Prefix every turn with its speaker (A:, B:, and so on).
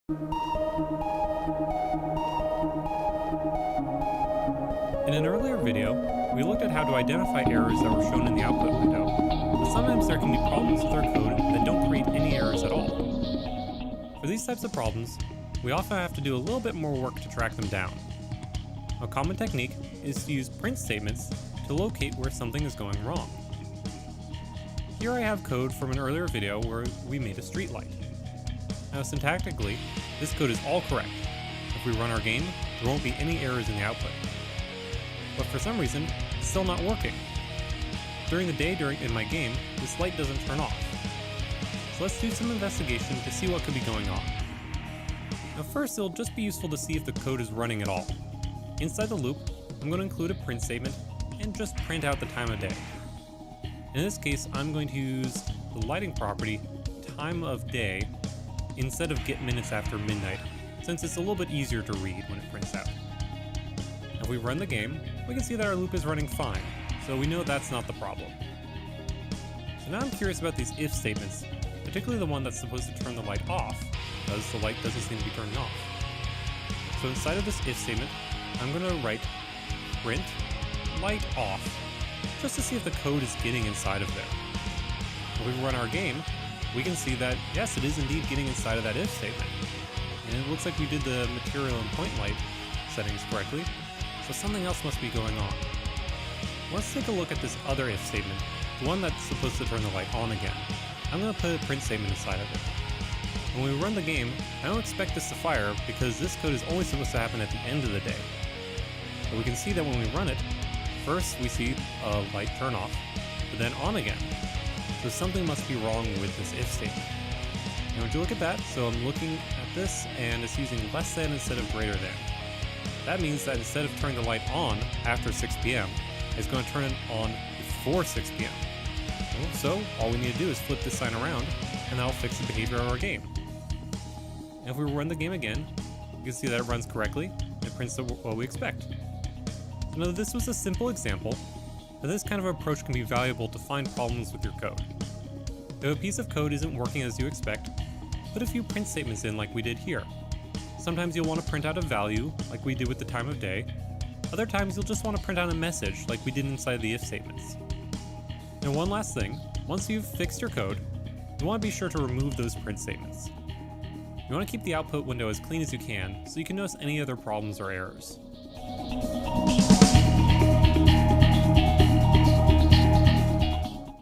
A: In an earlier video, we looked at how to identify errors that were shown in the output window, but sometimes there can be problems with our code that don't create any errors at all. For these types of problems, we often have to do a little bit more work to track them down. A common technique is to use print statements to locate where something is going wrong. Here I have code from an earlier video where we made a street light. Now syntactically, this code is all correct. If we run our game, there won't be any errors in the output. But for some reason, it's still not working. During the day in my game, this light doesn't turn off. So let's do some investigation to see what could be going on. Now first, it'll just be useful to see if the code is running at all. Inside the loop, I'm going to include a print statement and just print out the time of day. In this case, I'm going to use the lighting property, time of day, instead of get minutes after midnight, since it's a little bit easier to read when it prints out. If we run the game, we can see that our loop is running fine, so we know that's not the problem. So now I'm curious about these if statements, particularly the one that's supposed to turn the light off, because the light doesn't seem to be turning off. So inside of this if statement, I'm going to write print light off, just to see if the code is getting inside of there. If we run our game, we can see that, yes, it is indeed getting inside of that if statement. And it looks like we did the material and point light settings correctly, so something else must be going on. Let's take a look at this other if statement, the one that's supposed to turn the light on again. I'm going to put a print statement inside of it. When we run the game, I don't expect this to fire because this code is only supposed to happen at the end of the day. But we can see that when we run it, first we see a light turn off, but then on again. So something must be wrong with this if statement. Now would you look at that? So I'm looking at this and it's using less than instead of greater than. That means that instead of turning the light on after 6 p.m., it's going to turn it on before 6 p.m. So all we need to do is flip this sign around and that'll fix the behavior of our game. And if we run the game again, you can see that it runs correctly and it prints what we expect. So now this was a simple example, but this kind of approach can be valuable to find problems with your code. If a piece of code isn't working as you expect, put a few print statements in like we did here. Sometimes you'll want to print out a value, like we did with the time of day. Other times you'll just want to print out a message, like we did inside the if statements. And one last thing, once you've fixed your code, you want to be sure to remove those print statements. You want to keep the output window as clean as you can, so you can notice any other problems or errors.